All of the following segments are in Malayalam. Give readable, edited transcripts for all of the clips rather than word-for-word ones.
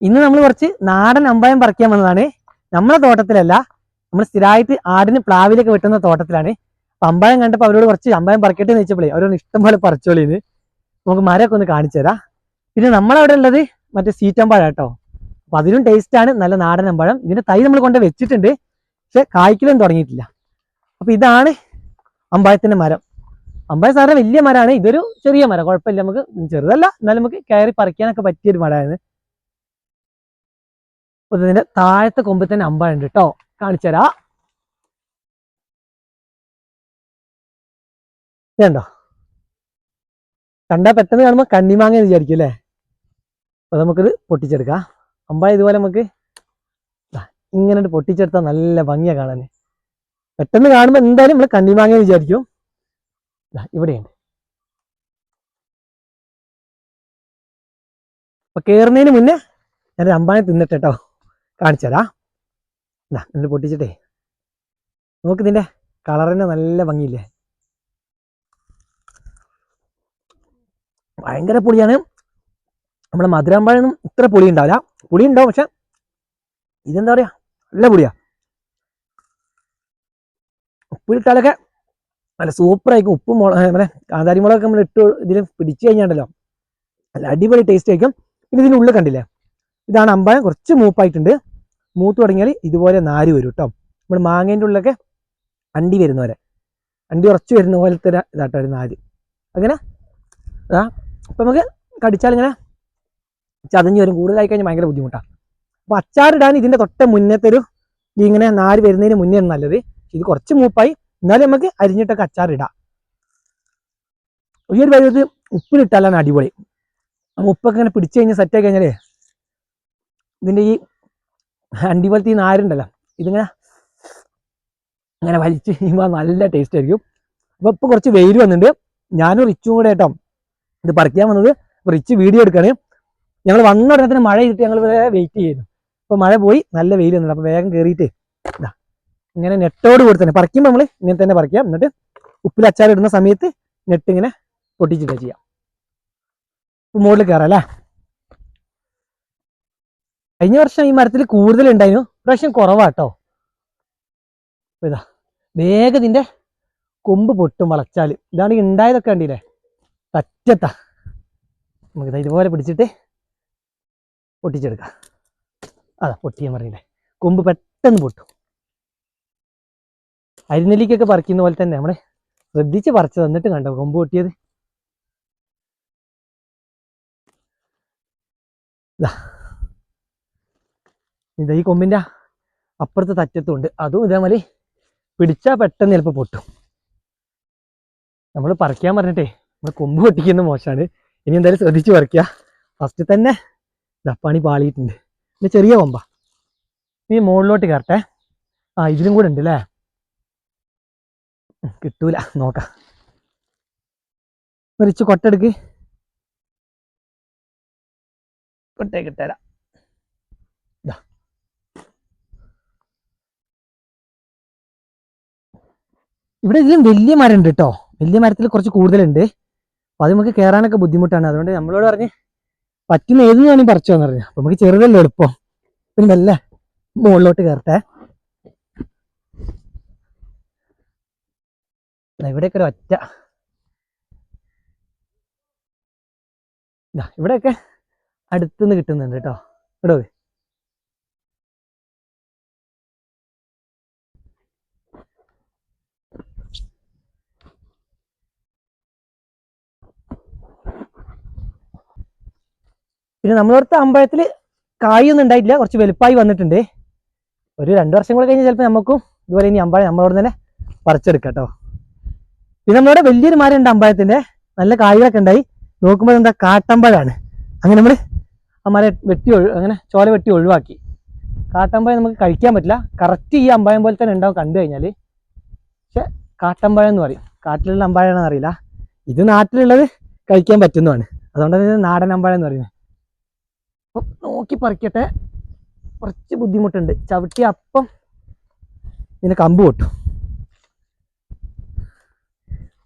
ഇന്ന് നമ്മൾ കുറച്ച് നാടൻ അമ്പായം പറിക്കാൻ വന്നതാണ്. നമ്മളെ തോട്ടത്തിലല്ല, നമ്മൾ സ്ഥിരമായിട്ട് ആടിന് പ്ലാവിലൊക്കെ വെട്ടുന്ന തോട്ടത്തിലാണ്. അപ്പൊ അമ്പായം കണ്ടപ്പോൾ അവരോട് കുറച്ച് അമ്പായം പറിക്കട്ടെ എന്ന് വെച്ചപ്പോഴേ അവരൊന്ന് ഇഷ്ടം പോലെ പറിച്ചോളിന്ന്. നമുക്ക് മരമൊക്കെ ഒന്ന് കാണിച്ചു തരാം. പിന്നെ നമ്മളവിടെ ഉള്ളത് മറ്റേ സീറ്റമ്പഴം കേട്ടോ. അപ്പൊ അതിനും ടേസ്റ്റാണ്, നല്ല നാടൻ അമ്പഴം. ഇതിന്റെ തൈ നമ്മൾ കൊണ്ട് വെച്ചിട്ടുണ്ട്, പക്ഷെ കായ്ക്കലൊന്നും തുടങ്ങിയിട്ടില്ല. അപ്പൊ ഇതാണ് അമ്പായത്തിന്റെ മരം. അമ്പായം സാറിന് വലിയ മരമാണ്, ഇതൊരു ചെറിയ മരം, കുഴപ്പമില്ല, നമുക്ക് ചെറുതല്ല എന്നാലും നമുക്ക് കയറി പറിക്കാനൊക്കെ പറ്റിയൊരു മരമാണ്. അപ്പൊ ഇതിന്റെ താഴത്തെ കൊമ്പിൽ തന്നെ അമ്പായം ഉണ്ട് കേട്ടോ, കാണിച്ചു തരാ. ഇതുണ്ടോ, കണ്ടാൽ പെട്ടെന്ന് കാണുമ്പോൾ കണ്ണിമാങ്ങ എന്ന് വിചാരിക്കും അല്ലേ. അപ്പൊ നമുക്കിത് പൊട്ടിച്ചെടുക്കാം. അമ്പായം ഇതുപോലെ നമുക്ക് ഇങ്ങനെ പൊട്ടിച്ചെടുത്താൽ നല്ല ഭംഗിയാ കാണാൻ. പെട്ടെന്ന് കാണുമ്പോൾ എന്തായാലും നമ്മൾ കണ്ണിമാങ്ങ എന്ന് വിചാരിക്കും. ഇവിടെയുണ്ട്. അപ്പൊ കയറുന്നതിന് മുന്നേ ഞാനൊരു അമ്പായം തിന്നിട്ട് കേട്ടോ, കാണിച്ചു തരാം. എന്നിട്ട് പൊട്ടിച്ചിട്ടേ നോക്ക്, ഇതിന്റെ കളറിന് നല്ല ഭംഗിയില്ലേ. ഭയങ്കര പുളിയാണ്. നമ്മുടെ മധുരമ്പഴൊന്നും ഇത്ര പുളി ഉണ്ടാവില്ല, പുളി ഉണ്ടാവും, പക്ഷെ ഇതെന്താ പറയാ, നല്ല പുളിയാ. ഉപ്പിലിട്ടാലൊക്കെ നല്ല സൂപ്പറായിരിക്കും. ഉപ്പും നമ്മുടെ കാന്താരി മുളകൊക്കെ നമ്മൾ ഇട്ട് ഇതിൽ പിടിച്ചു കഴിഞ്ഞാണ്ടല്ലോ നല്ല അടിപൊളി ടേസ്റ്റ് ആയിരിക്കും. പിന്നെ ഇതിൻ്റെ ഉള്ളിൽ കണ്ടില്ലേ, ഇതാണ് അമ്പായം. കുറച്ച് മൂപ്പായിട്ടുണ്ട്. മൂത്ത് തുടങ്ങിയാൽ ഇതുപോലെ നാര് വരും കേട്ടോ. നമ്മൾ മാങ്ങേൻ്റെ ഉള്ളിലൊക്കെ അണ്ടി വരുന്നവരെ, അണ്ടി ഉറച്ച് വരുന്ന പോലത്തെ ഇതാട്ടോ ഒരു നാര്. അങ്ങനെ അപ്പം നമുക്ക് കടിച്ചാൽ ഇങ്ങനെ ചതഞ്ഞ് വരും. കൂടുതലായി കഴിഞ്ഞാൽ ഭയങ്കര ബുദ്ധിമുട്ടാണ്. അപ്പോൾ അച്ചാറിടാൻ ഇതിൻ്റെ തൊട്ട മുന്നത്തെ ഒരു ഇങ്ങനെ നാര് വരുന്നതിന് മുന്നേ നല്ലത്. ഇത് കുറച്ച് മൂപ്പായി, എന്നാലും നമുക്ക് അരിഞ്ഞിട്ടൊക്കെ അച്ചാറിടാം. ഈ ഒരു പരിധി ഉപ്പിലിട്ടാലാണ് അടിപൊളി. ഉപ്പൊക്കെ ഇങ്ങനെ പിടിച്ചു കഴിഞ്ഞാൽ സെറ്റായി കഴിഞ്ഞാലേ ഇതിൻ്റെ ഈ അണ്ടി പോലത്തെ ഈ നാരുണ്ടല്ലോ, ഇതിങ്ങനെ അങ്ങനെ വലിച്ച് കഴിയുമ്പോൾ നല്ല ടേസ്റ്റ് ആയിരിക്കും. അപ്പോൾ ഇപ്പോൾ കുറച്ച് വെയിൽ വന്നിട്ടുണ്ട്. ഞാനും റിച്ചും കൂടെ കേട്ടോ ഇത് പറിക്കാൻ വന്നത്. അപ്പോൾ റിച്ച് വീഡിയോ എടുക്കുകയാണ്. ഞങ്ങൾ വന്ന ഉടനെ മഴ ചെയ്തിട്ട് ഞങ്ങൾ വെയിറ്റ് ചെയ്യുന്നു. അപ്പോൾ മഴ പോയി, നല്ല വെയിൽ വന്നിട്ടുണ്ട്. അപ്പോൾ വേഗം കയറിയിട്ട് ഇങ്ങനെ നെറ്റോട് കൂടി തന്നെ പറിക്കുമ്പോൾ നമ്മൾ ഇങ്ങനെ തന്നെ പറിക്കാം. എന്നിട്ട് ഉപ്പിൽ അച്ചാറിടുന്ന സമയത്ത് നെറ്റ് ഇങ്ങനെ പൊട്ടിച്ചിട്ട് ചെയ്യാം. മുകളിൽ കയറാം അല്ലേ. കഴിഞ്ഞ വർഷം ഈ മരത്തിൽ കൂടുതൽ ഉണ്ടായിരുന്നു, പ്രാവശ്യം കുറവാട്ടോ. ഇതാ വേഗം ഇതിന്റെ കൊമ്പ് പൊട്ടും വളച്ചാൽ. ഇതാണ് ഉണ്ടായതൊക്കെ കണ്ടില്ലേ, തറ്റത്താ. നമുക്കിതാ ഇതുപോലെ പിടിച്ചിട്ട് പൊട്ടിച്ചെടുക്കാം. അതാ പൊട്ടിയാൻ പറഞ്ഞില്ലേ, കൊമ്പ് പെട്ടെന്ന് പൊട്ടും. അരിനെല്ലിക്കൊക്കെ പറിക്കുന്ന പോലെ തന്നെ നമ്മളെ ശ്രദ്ധിച്ച് പറിച്ചു തന്നിട്ട് കണ്ടോ കൊമ്പ് പൊട്ടിയത്. ഇതാ ഈ കൊമ്പിന്റെ അപ്പുറത്ത് തറ്റത്തുണ്ട്, അതും ഇതേമാതിരി പിടിച്ചാൽ പെട്ടെന്ന് ചിലപ്പോൾ പൊട്ടും. നമ്മൾ പറിക്കാൻ പറഞ്ഞിട്ടേ നമ്മൾ കൊമ്പ് പൊട്ടിക്കുന്ന മോശമാണ്. ഇനി എന്തായാലും ശ്രദ്ധിച്ച് പറിക്കുക. ഫസ്റ്റ് തന്നെ പണി പാളിയിട്ടുണ്ട്. ഇത് ചെറിയ കൊമ്പാ. ഇനി മുകളിലോട്ട് കയറട്ടെ. ഇതിലും കൂടെ ഉണ്ട് അല്ലേ, കിട്ടൂല, നോക്കാം. മരിച്ച് കൊട്ടെടുക്ക്, കൊട്ടേക്ക് ഇട്ടുതരാം. ഇവിടെ ഇതിലും വലിയ മരം ഉണ്ട് കേട്ടോ, വലിയ മരത്തിൽ കുറച്ച് കൂടുതലുണ്ട്. അപ്പൊ അത് നമുക്ക് കയറാനൊക്കെ ബുദ്ധിമുട്ടാണ്. അതുകൊണ്ട് നമ്മളോട് പറഞ്ഞ് പറ്റുന്ന ഏത് വേണമെങ്കിൽ പറിച്ചു എന്ന് പറഞ്ഞു. അപ്പൊ നമുക്ക് ചെറുതല്ലേ എളുപ്പം. പിന്നെ മെല്ലെ മുകളിലോട്ട് കയറട്ടെ. ഇവിടെയൊക്കെ ഒരു ഒറ്റ, ഇവിടെയൊക്കെ അടുത്തുനിന്ന് കിട്ടുന്നുണ്ട് കേട്ടോ. ഇവിടെ പിന്നെ നമ്മളടുത്ത അമ്പഴത്തിൽ കായൊന്നും ഉണ്ടായിട്ടില്ല, കുറച്ച് വലുപ്പമായി വന്നിട്ടുണ്ട്. ഒരു 2 വർഷം കൂടെ കഴിഞ്ഞാൽ ചിലപ്പോൾ നമുക്കും ഇതുപോലെ ഇനി അമ്പഴം നമ്മളോട് തന്നെ പറിച്ചെടുക്കാം കേട്ടോ. പിന്നെ നമ്മളിവിടെ വലിയൊരു മരം ഉണ്ട് അമ്പഴത്തിന്റെ, നല്ല കായ്കളൊക്കെ ഉണ്ടായി. നോക്കുമ്പോൾ എന്താ കാട്ടമ്പഴമാണ്. അങ്ങനെ നമ്മൾ ആ മരം അങ്ങനെ ചോല വെട്ടി ഒഴിവാക്കി. കാട്ടമ്പഴം നമുക്ക് കഴിക്കാൻ പറ്റില്ല, കറക്റ്റ് ഈ അമ്പഴം പോലെ തന്നെ ഉണ്ടാവും കണ്ടു കഴിഞ്ഞാൽ. പക്ഷെ കാട്ടമ്പഴം എന്ന് പറയും, കാട്ടിലുള്ള അമ്പഴമാണെന്ന് അറിയില്ല. ഇത് നാട്ടിലുള്ളത് കഴിക്കാൻ പറ്റുന്നതാണ്, അതുകൊണ്ടാണ് ഇത് നാടൻ അമ്പഴം എന്ന് പറയുന്നത്. അപ്പം നോക്കി പറിക്കട്ടെ, കുറച്ച് ബുദ്ധിമുട്ടുണ്ട്. ചവിട്ടി അപ്പം ഇതിന് കമ്പ് പൊട്ടും.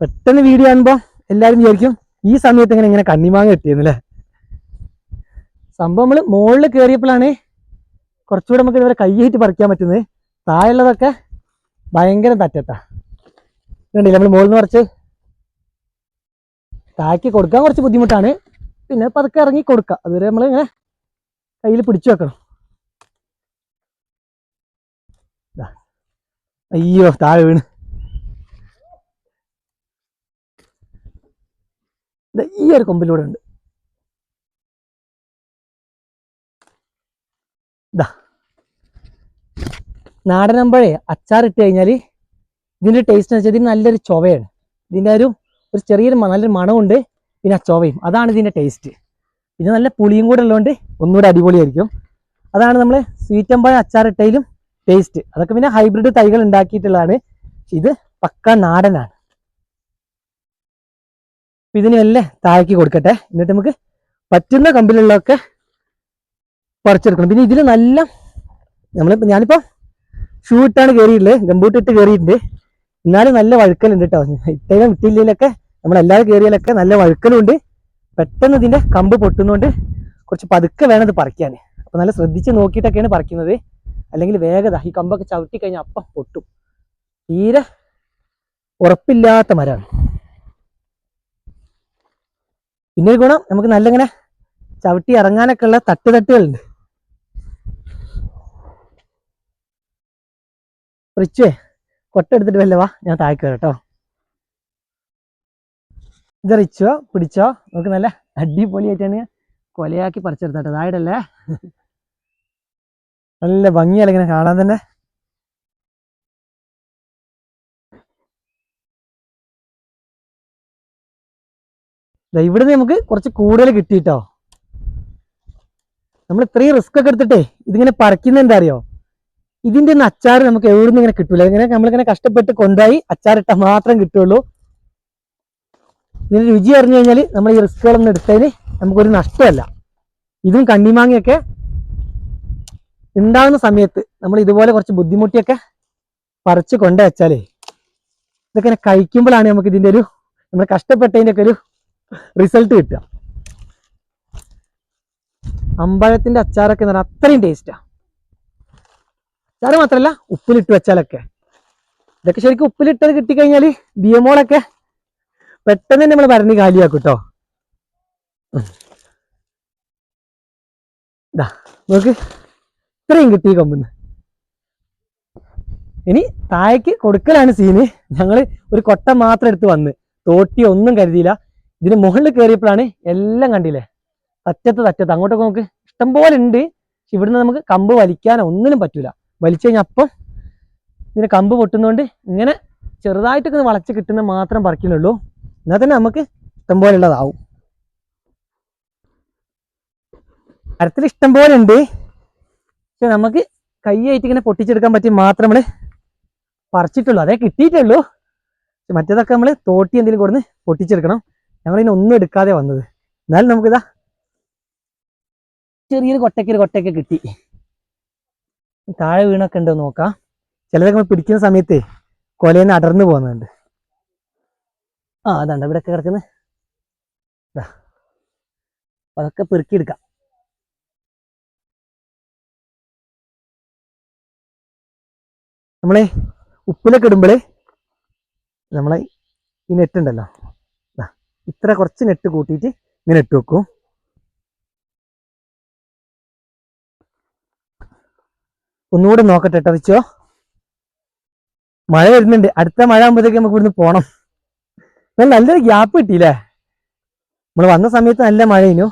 പെട്ടെന്ന് വീഡിയോ കാണുമ്പോൾ എല്ലാവരും വിചാരിക്കും ഈ സമയത്ത് ഇങ്ങനെ കണ്ണിമാങ്ങ കിട്ടിയെന്നല്ലേ. സംഭവം നമ്മൾ മുകളിൽ കയറിയപ്പോഴാണ് കുറച്ചുകൂടെ നമുക്ക് ഇതുവരെ കൈയായിട്ട് പറിക്കാൻ പറ്റുന്നത്. താഴെയുള്ളതൊക്കെ ഭയങ്കര തറ്റത്താ. കണ്ടില്ല, നമ്മൾ മുകളിൽ നിന്ന് പറിച്ച് താഴേക്ക് കൊടുക്കാൻ കുറച്ച് ബുദ്ധിമുട്ടാണ്. പിന്നെ പതുക്കെ ഇറങ്ങി കൊടുക്കുക. അതുവരെ നമ്മൾ ഇങ്ങനെ കയ്യിൽ പിടിച്ചു വെക്കണം. അയ്യോ, താഴെ വീണ്. ഈ ഒരു കൊമ്പിലൂടെ ഉണ്ട്. നാടനമ്പഴേ അച്ചാറിട്ട് കഴിഞ്ഞാൽ ഇതിൻ്റെ ടേസ്റ്റ് എന്ന് വെച്ചാൽ ഇതിന് നല്ലൊരു ചൊവയാണ്. ഇതിൻ്റെ ഒരു ചെറിയൊരു നല്ലൊരു മണമുണ്ട്, പിന്നെ ആ ചൊവയും. അതാണ് ഇതിൻ്റെ ടേസ്റ്റ്. പിന്നെ നല്ല പുളിയും കൂടെ ഉള്ളതുകൊണ്ട് ഒന്നുകൂടെ അടിപൊളിയായിരിക്കും. അതാണ് നമ്മൾ സ്വീറ്റമ്പഴം അച്ചാറിട്ടതിലും ടേസ്റ്റ്. അതൊക്കെ പിന്നെ ഹൈബ്രിഡ് തൈകൾ ഉണ്ടാക്കിയിട്ടുള്ളതാണ്. ഇത് പക്ക നാടനാണ്. ഇതിന് വല്ല താഴേക്ക് കൊടുക്കട്ടെ. എന്നിട്ട് നമുക്ക് പറ്റുന്ന കമ്പിലുള്ളതൊക്കെ പറിച്ചെടുക്കണം. പിന്നെ ഇതിൽ നല്ല ഞാനിപ്പോൾ ഷൂ ഇട്ടാണ് കയറിയിട്ടുള്ളത്, ഗംബൂട്ട് ഇട്ട് കയറിയിട്ടുണ്ട്. എന്നാലും നല്ല വഴുക്കലുണ്ട് കേട്ടോ. ഇട്ടയിലും ഇട്ടില്ലയിലൊക്കെ നമ്മളെല്ലാവരും കയറിയാലൊക്കെ നല്ല വഴുക്കലുണ്ട്. പെട്ടെന്ന് ഇതിൻ്റെ കമ്പ് പൊട്ടുന്നതുകൊണ്ട് കുറച്ച് പതുക്കെ വേണം ഇത് പറിക്കാൻ. അപ്പോൾ നല്ല ശ്രദ്ധിച്ച് നോക്കിയിട്ടൊക്കെയാണ് പറിക്കുന്നത്. അല്ലെങ്കിൽ വേഗത ഈ കമ്പൊക്കെ ചവിട്ടി കഴിഞ്ഞാൽ അപ്പം പൊട്ടും. തീരെ ഉറപ്പില്ലാത്ത മരമാണ്. പിന്നെ ഒരു ഗുണം, നമുക്ക് നല്ല ഇങ്ങനെ ചവിട്ടി ഇറങ്ങാനൊക്കെ ഉള്ള തട്ടുകളുണ്ട്. റിച്ചുവേ കൊട്ട എടുത്തിട്ട് വല്ല വാ, ഞാൻ താഴേക്ക് വരാം കേട്ടോ. ഇത് റിച്ചോ പിടിച്ചോ, നമുക്ക് നല്ല അടിപൊളിയായിട്ടാണ് കൊലയാക്കി പറിച്ചെടുത്താട്ടോ. താഴെയല്ലേ, നല്ല ഭംഗിയല്ല ഇങ്ങനെ കാണാൻ തന്നെ. ഇവിടുന്ന് നമുക്ക് കുറച്ച് കൂടുതൽ കിട്ടിയിട്ടോ. നമ്മൾ ഇത്രയും റിസ്ക് ഒക്കെ എടുത്തിട്ടേ ഇതിങ്ങനെ പറിക്കുന്ന എന്താ അറിയോ, ഇതിന്റെ ഒന്നും അച്ചാർ നമുക്ക് എവിടുന്ന് ഇങ്ങനെ കിട്ടൂല. ഇങ്ങനെ നമ്മളിങ്ങനെ കഷ്ടപ്പെട്ട് കൊണ്ടുപോയി അച്ചാറിട്ടാൽ മാത്രം കിട്ടുള്ളൂ. ഇതിന് രുചി അറിഞ്ഞു കഴിഞ്ഞാൽ നമ്മൾ ഈ റിസ്കുകളൊന്നും എടുത്തതിന് നമുക്കൊരു നഷ്ടമല്ല. ഇതും കണ്ണിമാങ്ങയൊക്കെ ഉണ്ടാകുന്ന സമയത്ത് നമ്മൾ ഇതുപോലെ കുറച്ച് ബുദ്ധിമുട്ടിയൊക്കെ പറിച്ച് കൊണ്ടു വെച്ചാലേ ഇതൊക്കെ കഴിക്കുമ്പോഴാണ് നമുക്ക് ഇതിൻ്റെ ഒരു നമ്മൾ കഷ്ടപ്പെട്ടതിൻ്റെ ഒക്കെ ഒരു റിസൾട്ട് കിട്ടുക. അമ്പഴത്തിന്റെ അച്ചാറൊക്കെ എന്ന് പറഞ്ഞാൽ അത്രയും ടേസ്റ്റാ. അച്ചാറ് മാത്രമല്ല, ഉപ്പിലിട്ട് വെച്ചാലൊക്കെ. ഇതൊക്കെ ശരിക്കും ഉപ്പിലിട്ടത് കിട്ടിക്കഴിഞ്ഞാൽ ബിയമോളൊക്കെ പെട്ടെന്ന് തന്നെ നമ്മൾ ഭരണി കാലിയാക്കും കേട്ടോ. ഇതാ നോക്ക്, ഇത്രയും കിട്ടി കൊമ്പുന്ന്. ഇനി താഴേക്ക് കൊടുക്കലാണ് സീന്. ഞങ്ങൾ ഒരു കൊട്ട മാത്രം എടുത്ത് വന്ന് തോട്ടി ഒന്നും കരുതിയില്ല. ഇതിന് മുകളിൽ കയറിയപ്പോഴാണ് എല്ലാം കണ്ടില്ലേ, തറ്റത്ത് അങ്ങോട്ടൊക്കെ നമുക്ക് ഇഷ്ടം പോലെ ഉണ്ട്. ഇവിടുന്ന് നമുക്ക് കമ്പ് വലിക്കാനോ ഒന്നിനും പറ്റൂല. വലിച്ചു കഴിഞ്ഞാൽ അപ്പം ഇതിന് കമ്പ് പൊട്ടുന്നതുകൊണ്ട് ഇങ്ങനെ ചെറുതായിട്ടൊക്കെ വളച്ച് കിട്ടുന്ന മാത്രം പറിക്കുന്നുള്ളൂ. എന്നാൽ തന്നെ നമുക്ക് ഇഷ്ടം പോലെ ഉള്ളതാവും. മരത്തിൽ ഇഷ്ടം പോലെ ഉണ്ട്, പക്ഷെ നമുക്ക് കൈയായിട്ട് ഇങ്ങനെ പൊട്ടിച്ചെടുക്കാൻ പറ്റി മാത്രം നമ്മൾ പറിച്ചിട്ടുള്ളൂ. അതേ കിട്ടിയിട്ടുള്ളൂ. മറ്റേതൊക്കെ നമ്മൾ തോട്ടി എന്തെങ്കിലും കൊടുന്ന് പൊട്ടിച്ചെടുക്കണം. ഞങ്ങളിതിനെ ഒന്നും എടുക്കാതെ വന്നത്. എന്നാലും നമുക്കിതാ ചെറിയൊരു കൊട്ടയ്ക്ക് കിട്ടി. താഴെ വീണൊക്കെ ഉണ്ടോ നോക്കാം. ചിലതൊക്കെ നമ്മൾ പിടിക്കുന്ന സമയത്ത് കൊലയിൽ അടർന്നു പോകുന്നുണ്ട്. അതാണ്ട് ഇവിടെയൊക്കെ കിടക്കുന്നത്. അതൊക്കെ പെറുക്കിയെടുക്കാം. നമ്മളെ ഉപ്പിലൊക്കെ ഇടുമ്പോൾ നമ്മളെ ഈ നെറ്റ് ഉണ്ടല്ലോ, ഇത്ര കുറച്ച് നെറ്റ് കൂട്ടിയിട്ട് ഇങ്ങനെ ഇട്ട് വെക്കും. ഒന്നുകൂടെ നോക്കട്ടെ കേട്ടോ വെച്ചോ. മഴ വരുന്നുണ്ട്. അടുത്ത മഴ ആകുമ്പോഴത്തേക്ക് നമുക്ക് ഇവിടുന്ന് പോകണം. നല്ലൊരു ഗ്യാപ്പ് കിട്ടിയില്ലേ. നമ്മൾ വന്ന സമയത്ത് നല്ല മഴയിനു.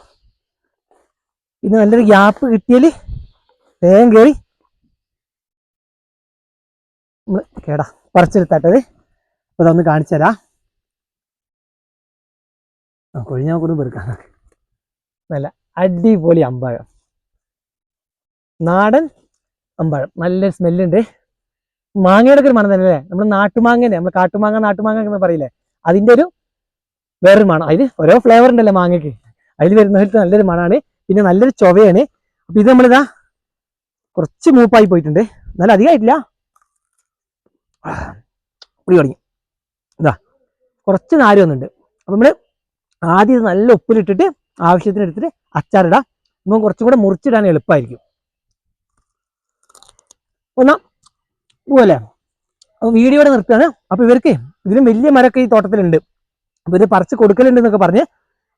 പിന്നെ നല്ലൊരു ഗ്യാപ്പ് കിട്ടിയാൽ വേഗം കയറി നമ്മൾ കേടാ പറിച്ചെടുത്താട്ടത്. അപ്പോൾ അതൊന്ന് കാണിച്ചു തരാം. കൊഴിഞ്ഞ നമുക്കൊന്ന് പെറുക്കാം. നല്ല അടിപൊളി അമ്പഴം, നാടൻ അമ്പഴം. നല്ല സ്മെല്ലുണ്ട്. മാങ്ങയുടെ ഒക്കെ ഒരു മണം തന്നെ അല്ലേ. നമ്മൾ നാട്ടുമാങ്ങ, നമ്മൾ നാട്ടുമാങ്ങ എന്ന് പറയില്ലേ, അതിൻ്റെ ഒരു വേറൊരു മണം. അതിൽ ഓരോ ഫ്ലേവർ ഉണ്ടല്ലോ മാങ്ങയ്ക്ക്, അതിൽ വരുന്നവർക്ക് നല്ലൊരു മണമാണ്. പിന്നെ നല്ലൊരു ചൊവയാണ്. അപ്പം ഇത് നമ്മളിതാ കുറച്ച് മൂപ്പായി പോയിട്ടുണ്ട്, എന്നാലും അധികമായിട്ടില്ല. പുളി തുടങ്ങി. ഇതാ കുറച്ച് നാര് വന്നിട്ടുണ്ട്. അപ്പം നമ്മൾ ആദ്യം ഇത് നല്ല ഉപ്പിലിട്ടിട്ട് ആവശ്യത്തിന് എടുത്തിട്ട് അച്ചാറിടാം. നമുക്ക് കുറച്ചും കൂടെ മുറിച്ചിടാൻ എളുപ്പമായിരിക്കും. ഒന്നാ പോലെ അപ്പോൾ വീഡിയോയുടെ നിർത്തുകയാണ്. അപ്പോൾ ഇവർക്ക് ഇതിലും വലിയ മരമൊക്കെ ഈ തോട്ടത്തിലുണ്ട്. അപ്പോൾ ഇത് പറിച്ച് കൊടുക്കലുണ്ട് എന്നൊക്കെ പറഞ്ഞ്,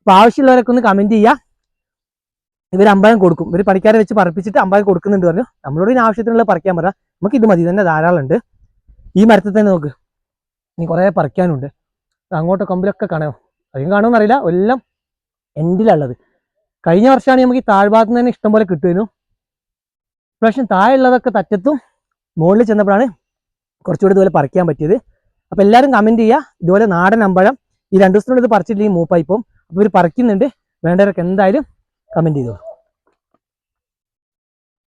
അപ്പോൾ ആവശ്യമുള്ളവരൊക്കെ ഒന്ന് കമൻറ്റ് ചെയ്യുക. ഇവർ അമ്പായം കൊടുക്കും, ഇവർ പണിക്കാരെ വെച്ച് പറപ്പിച്ചിട്ട് അമ്പായം കൊടുക്കുന്നുണ്ട് പറഞ്ഞു. നമ്മളോട് ഇതിന് ആവശ്യത്തിനുള്ള പറിക്കാൻ പറയാം. നമുക്ക് ഇത് മതി, തന്നെ ധാരാളം ഉണ്ട്. ഈ മരത്തിൽ തന്നെ നോക്ക്, ഇനി കുറേ പറിക്കാനുണ്ട്. അങ്ങോട്ട് കൊമ്പിലൊക്കെ കാണാമോ, അധികം കാണുമെന്ന് അറിയില്ല, എല്ലാം എൻഡിലുള്ളത്. കഴിഞ്ഞ വർഷമാണ് നമുക്ക് ഈ താഴ്ഭാഗത്ത് നിന്ന് തന്നെ ഇഷ്ടംപോലെ കിട്ടുമായിരുന്നു. ഇപ്രാവശ്യം താഴെയുള്ളതൊക്കെ തറ്റത്തും മുകളിൽ ചെന്നപ്പോഴാണ് കുറച്ചുകൂടി ഇതുപോലെ പറിക്കാൻ പറ്റിയത്. അപ്പോൾ എല്ലാവരും കമൻറ്റ് ചെയ്യുക, ഇതുപോലെ നാടൻ അമ്പഴം ഈ 2 ദിവസത്തിനുള്ളിൽ ഇത് പറിച്ചിട്ടില്ലെങ്കിൽ മൂപ്പായിപ്പോൾ. അപ്പോൾ ഇവർ പറിക്കുന്നുണ്ട്, വേണ്ടവരൊക്കെ എന്തായാലും കമൻറ്റ് ചെയ്തോളൂ.